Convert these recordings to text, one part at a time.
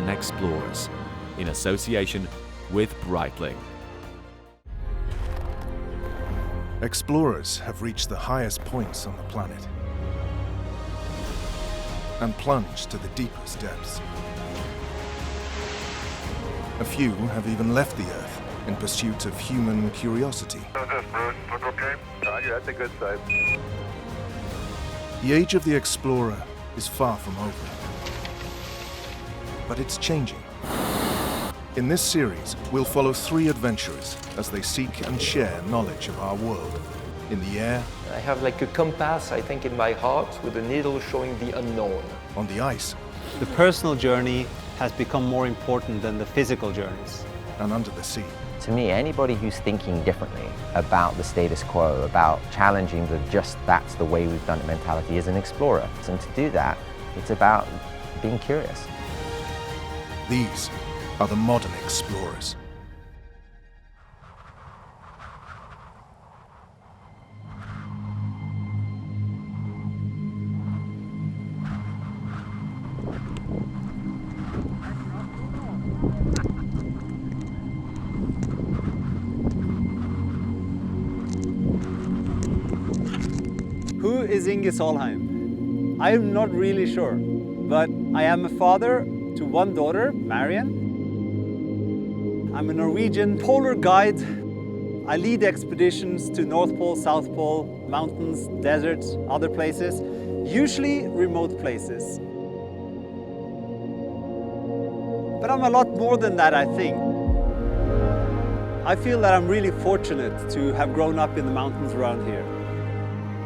Explorers, in association with Breitling. Explorers have reached the highest points on the planet and plunged to the deepest depths. A few have even left the Earth in pursuit of human curiosity. Look okay? Roger, that's a good size. The age of the explorer is far from over, but it's changing. In this series, we'll follow 3 adventurers as they seek and share knowledge of our world. In the air, I have like a compass, I think, in my heart with a needle showing the unknown. on the ice, The personal journey has become more important than the physical journeys. and under the sea. To me, anybody who's thinking differently about the status quo, about challenging the just that's the way we've done it mentality is an explorer. And to do that, it's about being curious. These are the modern explorers. Who is Inge Solheim? I am not really sure, but I am a father to 1 daughter, Marion. I'm a Norwegian polar guide. I lead expeditions to North Pole, South Pole, mountains, deserts, other places, usually remote places. But I'm a lot more than that, I think. I feel that I'm really fortunate to have grown up in the mountains around here.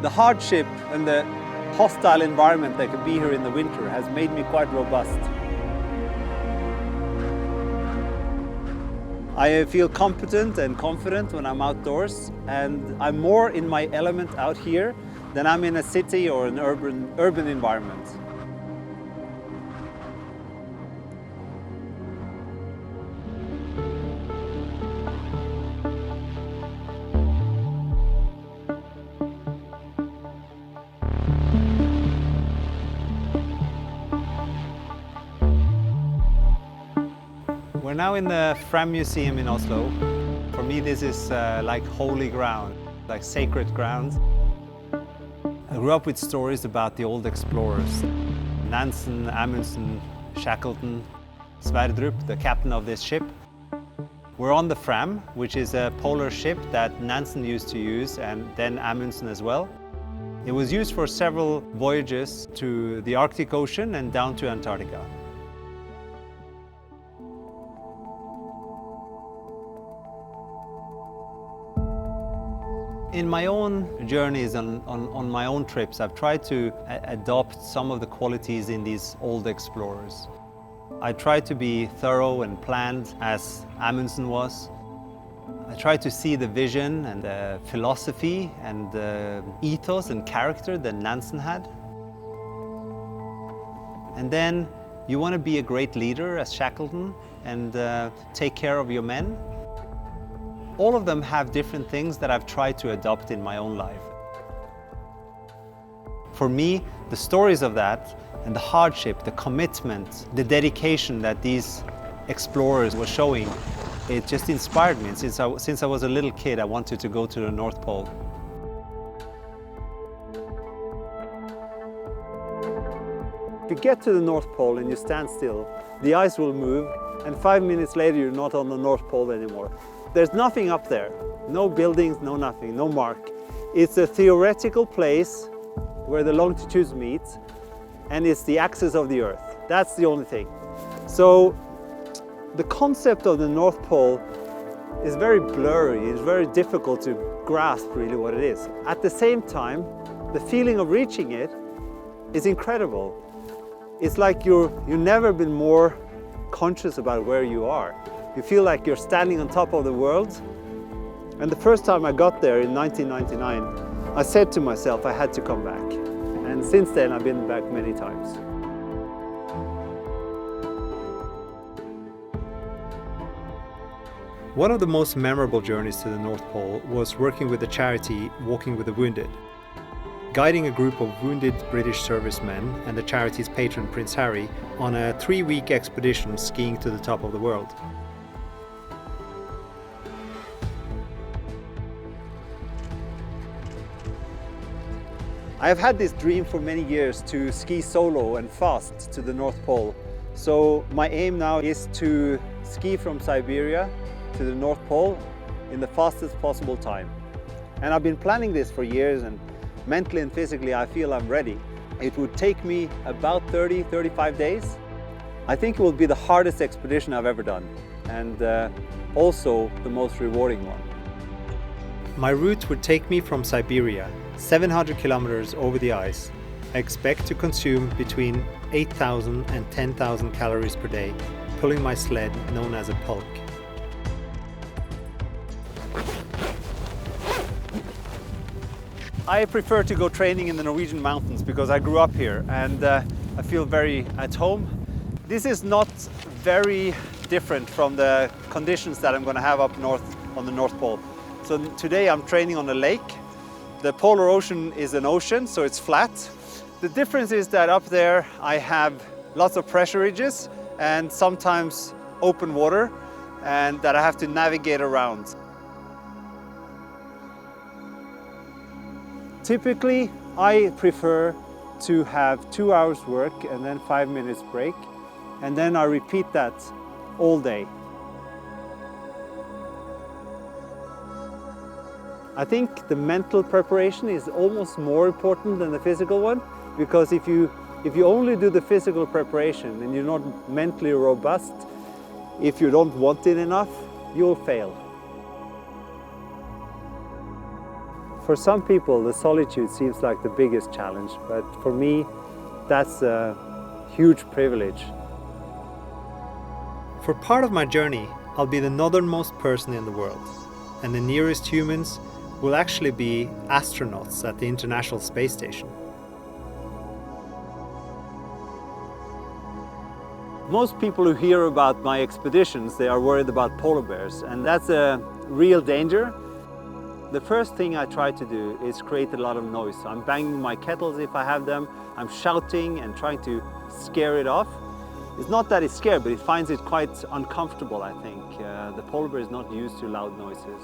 The hardship and the hostile environment that can be here in the winter has made me quite robust. I feel competent and confident when I'm outdoors, and I'm more in my element out here than I'm in a city or an urban environment. We're now in the Fram Museum in Oslo. For me, this is like holy ground, like sacred ground. I grew up with stories about the old explorers. Nansen, Amundsen, Shackleton, Sverdrup, the captain of this ship. We're on the Fram, which is a polar ship that Nansen used to use, and then Amundsen as well. It was used for several voyages to the Arctic Ocean and down to Antarctica. In my own journeys on my own trips, I've tried to adopt some of the qualities in these old explorers. I try to be thorough and planned as Amundsen was. I try to see the vision and the philosophy and the ethos and character that Nansen had. And then you want to be a great leader as Shackleton and take care of your men. All of them have different things that I've tried to adopt in my own life. For me, the stories of that and the hardship, the commitment, the dedication that these explorers were showing, it just inspired me. And since I was a little kid, I wanted to go to the North Pole. If you get to the North Pole and you stand still, the ice will move, and 5 minutes later you're not on the North Pole anymore. There's nothing up there, no buildings, no nothing, no mark. It's a theoretical place where the longitudes meet, and it's the axis of the Earth. That's the only thing. So the concept of the North Pole is very blurry. It's very difficult to grasp really what it is. At the same time, the feeling of reaching it is incredible. It's like you've never been more conscious about where you are. You feel like you're standing on top of the world. And the first time I got there in 1999, I said to myself I had to come back. And since then I've been back many times. One of the most memorable journeys to the North Pole was working with the charity Walking with the Wounded. guiding a group of wounded British servicemen and the charity's patron Prince Harry on a 3-week expedition skiing to the top of the world. I've had this dream for many years to ski solo and fast to the North Pole. So my aim now is to ski from Siberia to the North Pole in the fastest possible time. And I've been planning this for years, and mentally and physically I feel I'm ready. It would take me about 30-35 days. I think it will be the hardest expedition I've ever done, and also the most rewarding one. My route would take me from Siberia 700 kilometers over the ice. I expect to consume between 8,000 and 10,000 calories per day, pulling my sled known as a pulk. I prefer to go training in the Norwegian mountains because I grew up here and I feel very at home. This is not very different from the conditions that I'm going to have up north on the North Pole. So today I'm training on a lake. The polar ocean is an ocean, so it's flat. The difference is that up there I have lots of pressure ridges and sometimes open water, and that I have to navigate around. Typically, I prefer to have 2 hours work and then 5 minutes break, and then I repeat that all day. I think the mental preparation is almost more important than the physical one, because if you only do the physical preparation and you're not mentally robust, if you don't want it enough, you'll fail. For some people, the solitude seems like the biggest challenge, but for me, that's a huge privilege. For part of my journey, I'll be the northernmost person in the world, and the nearest humans will actually be astronauts at the International Space Station. Most people who hear about my expeditions, they are worried about polar bears, and that's a real danger. The first thing I try to do is create a lot of noise. I'm banging my kettles if I have them, I'm shouting and trying to scare it off. It's not that it's scared, but it finds it quite uncomfortable, I think. The polar bear is not used to loud noises.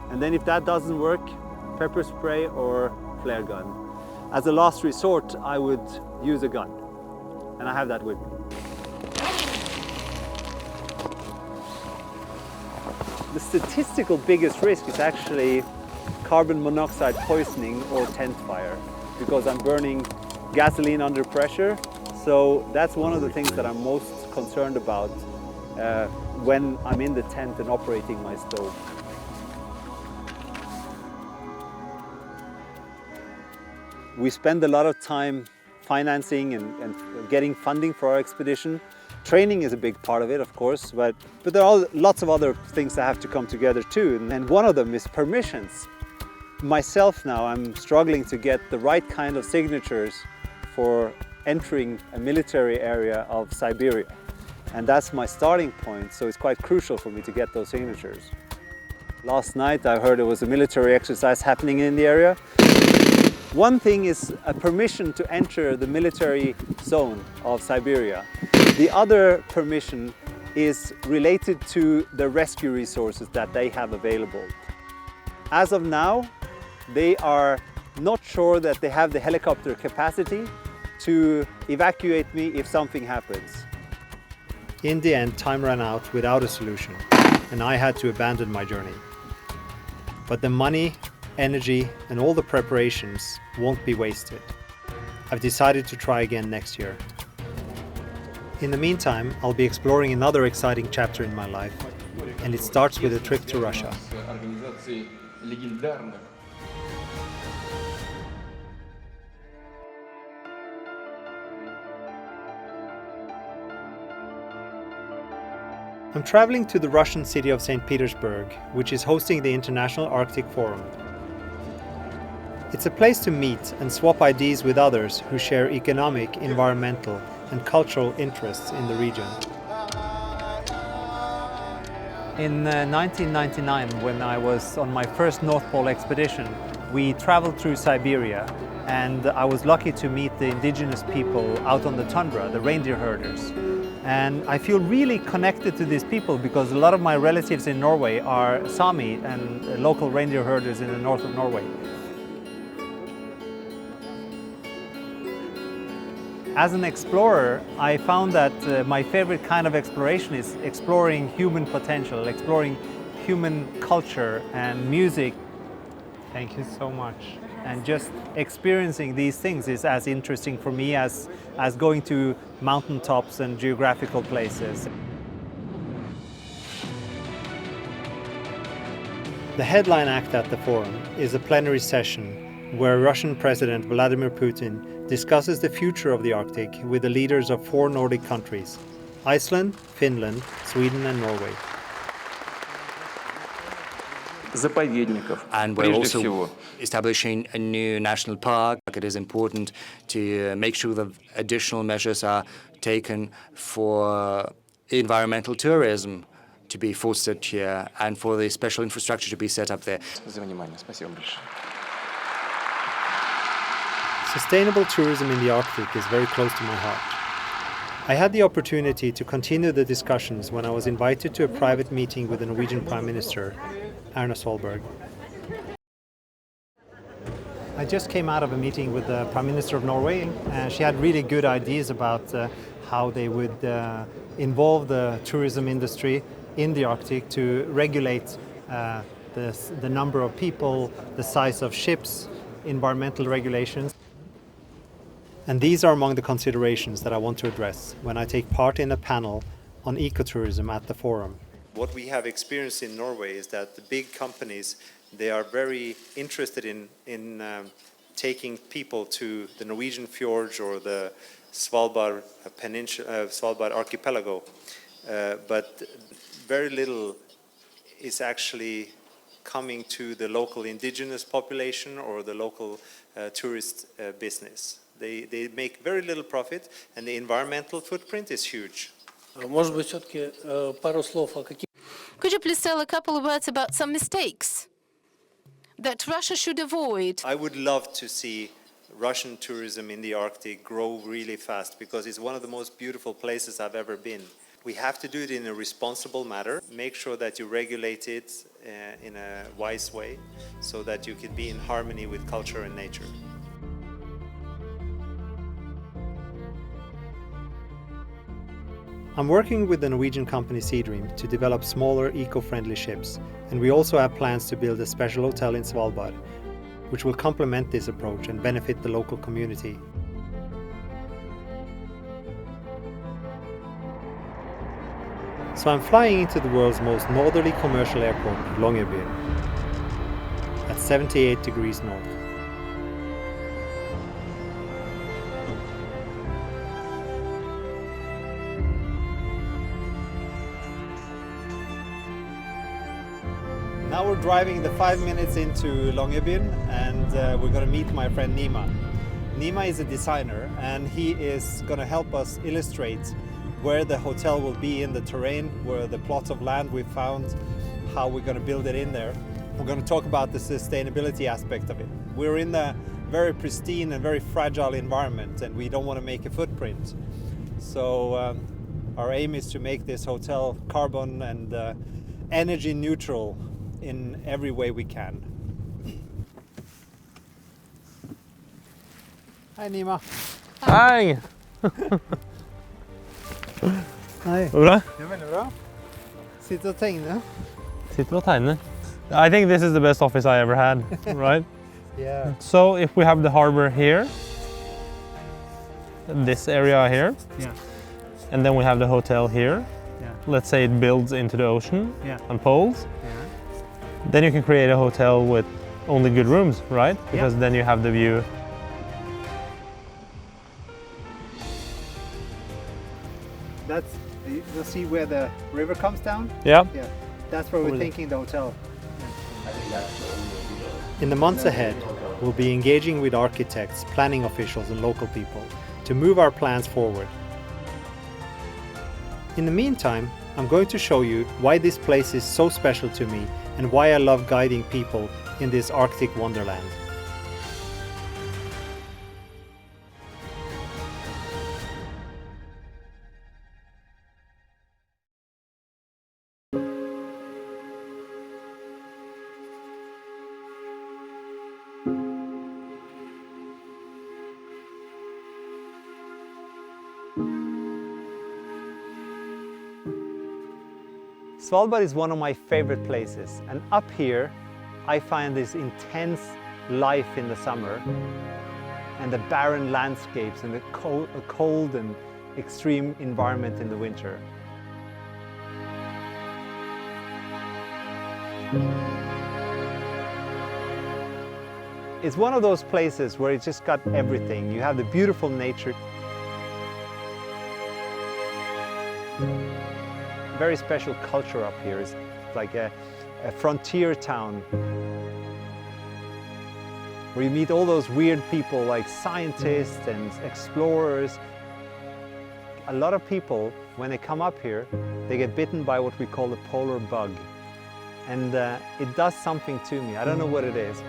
And then if that doesn't work, pepper spray or flare gun. As a last resort, I would use a gun, and I have that with me. The statistical biggest risk is actually carbon monoxide poisoning or tent fire, because I'm burning gasoline under pressure. So that's one of the things that I'm most concerned about when I'm in the tent and operating my stove. We spend a lot of time financing and getting funding for our expedition. Training is a big part of it, of course, but there are lots of other things that have to come together too, and one of them is permissions. Myself now, I'm struggling to get the right kind of signatures for entering a military area of Siberia, and that's my starting point, so it's quite crucial for me to get those signatures. Last night I heard there was a military exercise happening in the area. One thing is a permission to enter the military zone of Siberia. The other permission is related to the rescue resources that they have available. As of now, they are not sure that they have the helicopter capacity to evacuate me if something happens. In the end, time ran out without a solution, and I had to abandon my journey. But the money, energy, and all the preparations won't be wasted. I've decided to try again next year. In the meantime, I'll be exploring another exciting chapter in my life, and it starts with a trip to Russia. I'm traveling to the Russian city of St. Petersburg, which is hosting the International Arctic Forum. It's a place to meet and swap ideas with others who share economic, environmental, and cultural interests in the region. In 1999, when I was on my first North Pole expedition, we traveled through Siberia, and I was lucky to meet the indigenous people out on the tundra, the reindeer herders. And I feel really connected to these people because a lot of my relatives in Norway are Sami and local reindeer herders in the north of Norway. As an explorer, I found that my favorite kind of exploration is exploring human potential, exploring human culture and music. Thank you so much. And just experiencing these things is as interesting for me as going to mountaintops and geographical places. The headline act at the forum is a plenary session where Russian President Vladimir Putin discusses the future of the Arctic with the leaders of 4 Nordic countries: Iceland, Finland, Sweden and Norway. And we're also establishing a new national park. It is important to make sure that additional measures are taken for environmental tourism to be fostered here and for the special infrastructure to be set up there. Sustainable tourism in the Arctic is very close to my heart. I had the opportunity to continue the discussions when I was invited to a private meeting with the Norwegian Prime Minister, Erna Solberg. I just came out of a meeting with the Prime Minister of Norway, and she had really good ideas about how they would involve the tourism industry in the Arctic to regulate the number of people, the size of ships, environmental regulations. And these are among the considerations that I want to address when I take part in a panel on ecotourism at the forum. What we have experienced in Norway is that the big companies, they are very interested in taking people to the Norwegian fjords or the Svalbard Peninsula, Svalbard archipelago, but very little is actually coming to the local indigenous population or the local tourist business. They make very little profit, and the environmental footprint is huge. Could you please tell a couple of words about some mistakes that Russia should avoid? I would love to see Russian tourism in the Arctic grow really fast because it's one of the most beautiful places I've ever been. We have to do it in a responsible manner. Make sure that you regulate it in a wise way so that you can be in harmony with culture and nature. I'm working with the Norwegian company Seadream to develop smaller eco-friendly ships, and we also have plans to build a special hotel in Svalbard, which will complement this approach and benefit the local community. So I'm flying into the world's most northerly commercial airport, Longyearbyen, at 78 degrees north. Now we're driving the 5 minutes into Longyearbyen, and we're going to meet my friend Nima. Nima is a designer, and he is going to help us illustrate where the hotel will be in the terrain, where the plots of land we found, how we're going to build it in there. We're going to talk about the sustainability aspect of it. We're in a very pristine and very fragile environment, and we don't want to make a footprint. So our aim is to make this hotel carbon and energy neutral in every way we can. Hi Nima. Hei! Hei. Går det bra? Det er veldig bra. Sitter og tegner. Sitter og tegner. I think this is the best office I ever had, right? Yeah. So if we have the harbor here, this area here, Yeah. and then we have the hotel here, Yeah. let's say it builds into the ocean Yeah. on poles, Yeah. then you can create a hotel with only good rooms, right? Because then you have the view. That's, you'll see where the river comes down? Yeah. Yeah. That's where we're Over there. thinking the hotel. In the months ahead, we'll be engaging with architects, planning officials and local people to move our plans forward. In the meantime, I'm going to show you why this place is so special to me and why I love guiding people in this Arctic wonderland. Svalbard is one of my favorite places, and up here I find this intense life in the summer and the barren landscapes and the cold and extreme environment in the winter. It's one of those places where it's just got everything. You have the beautiful nature. Very special culture up here. It's like a frontier town where you meet all those weird people like scientists and explorers. A lot of people, when they come up here, they get bitten by what we call the polar bug. And it does something to me. I don't know what it is,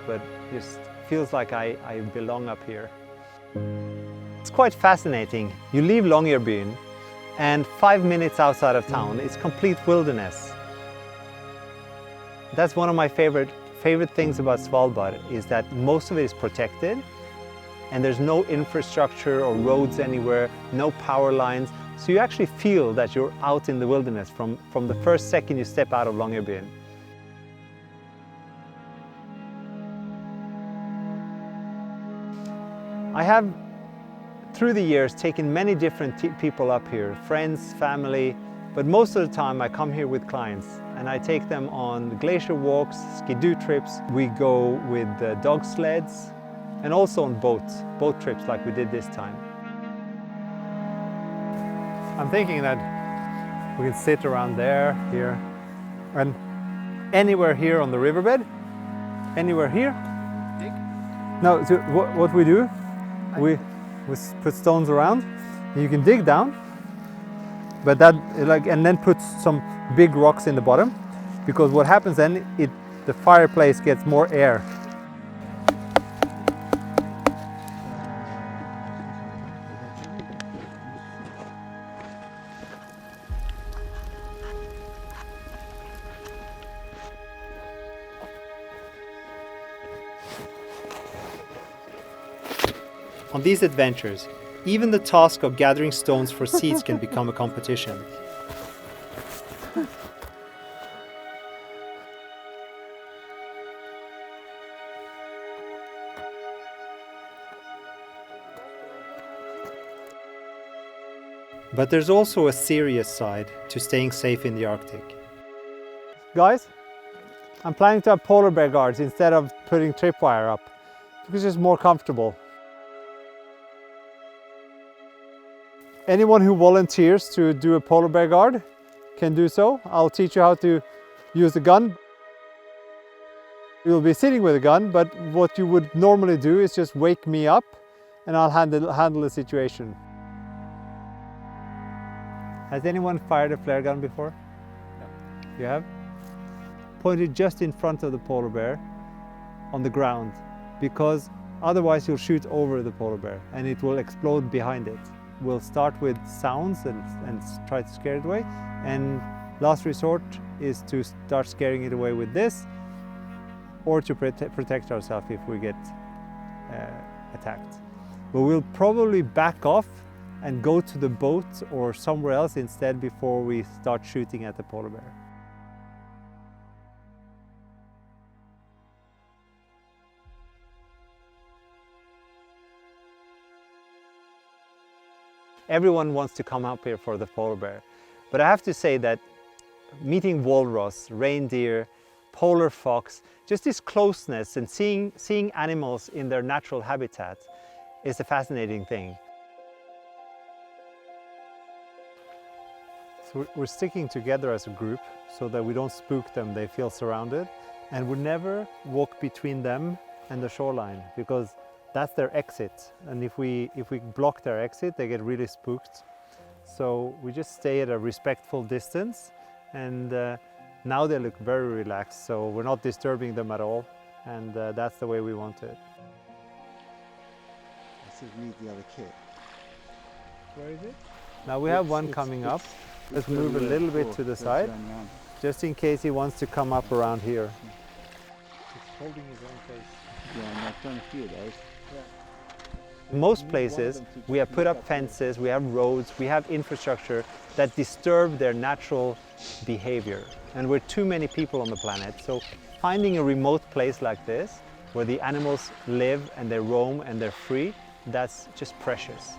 but it just feels like I belong up here. It's quite fascinating. You leave Longyearbyen and 5 minutes outside of town, it's complete wilderness. That's one of my favorite things about Svalbard, is that most of it is protected and there's no infrastructure or roads anywhere, no power lines. So you actually feel that you're out in the wilderness from the first second you step out of Longyearbyen. I have, through the years, taken many different people up here, friends, family, but most of the time I come here with clients and I take them on glacier walks, ski-doo trips. We go with dog sleds and also on boat trips like we did this time. I'm thinking that we can sit around there, here, and anywhere here on the riverbed, anywhere here. No, so what we do, we put stones around, and you can dig down, but that and then put some big rocks in the bottom, because what happens then, the fireplace gets more air. On these adventures, even the task of gathering stones for seeds can become a competition. But there's also a serious side to staying safe in the Arctic. Guys, I'm planning to have polar bear guards instead of putting tripwire up, because it's more comfortable. Anyone who volunteers to do a polar bear guard can do so. I'll teach you how to use the gun. You'll be sitting with a gun, but what you would normally do is just wake me up and I'll handle the situation. Has anyone fired a flare gun before? No. You have? Point it just in front of the polar bear on the ground, because otherwise you'll shoot over the polar bear and it will explode behind it. We'll start with sounds and try to scare it away, and last resort is to start scaring it away with this, or to protect ourselves if we get attacked. But we'll probably back off and go to the boat or somewhere else instead before we start shooting at the polar bear. Everyone wants to come up here for the polar bear. But I have to say that meeting walrus, reindeer, polar fox, just this closeness and seeing animals in their natural habitat is a fascinating thing. So we're sticking together as a group so that we don't spook them, they feel surrounded. And we never walk between them and the shoreline, because that's their exit, and if we block their exit, they get really spooked. So we just stay at a respectful distance, and now they look very relaxed, so we're not disturbing them at all, and that's the way we want it. This is read the other kit. Where is it? Now we have one coming up. Let's move a little bit to the side, just in case he wants to come up around here. He's holding his own face. Yeah, and I've done a few of those. Yeah. Most places we have put up fences, we have roads, we have infrastructure that disturb their natural behavior. And we're too many people on the planet, so finding a remote place like this, where the animals live and they roam and they're free, that's just precious.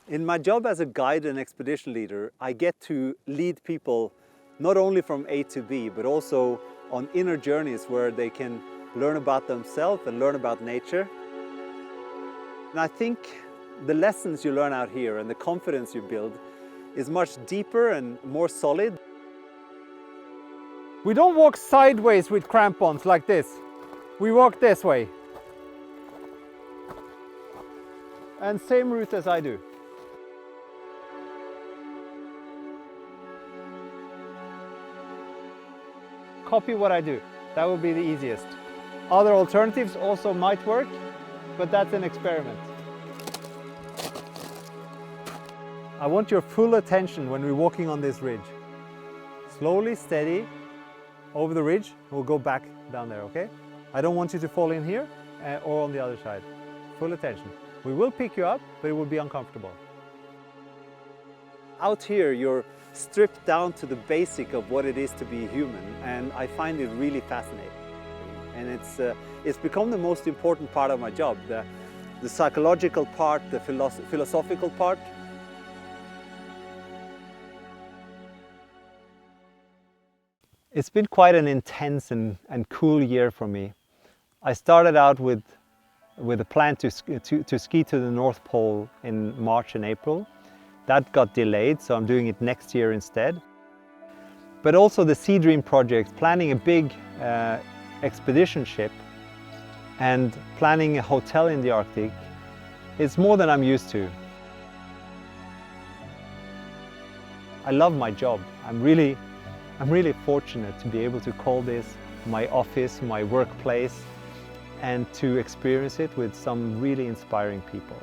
In my job as a guide and expedition leader, I get to lead people not only from A to B, but also on inner journeys where they can learn about themselves and learn about nature. And I think the lessons you learn out here and the confidence you build is much deeper and more solid. We don't walk sideways with crampons like this. We walk this way. And same route as I do. Copy what I do. That would be the easiest. Other alternatives also might work, but that's an experiment. I want your full attention when we're walking on this ridge. Slowly, steady, over the ridge, we'll go back down there, okay? I don't want you to fall in here or on the other side. Full attention. We will pick you up, but it will be uncomfortable. Out here, you're stripped down to the basic of what it is to be human, and I find it really fascinating. And it's become the most important part of my job, the psychological part, the philosophical part. It's been quite an intense and cool year for me. I started out with a plan to ski to the North Pole in March and April. That got delayed, so I'm doing it next year instead. But also the Sea Dream project, planning a big expedition ship and planning a hotel in the Arctic, it's more than I'm used to. I love my job. I'm really fortunate to be able to call this my office, my workplace, and to experience it with some really inspiring people.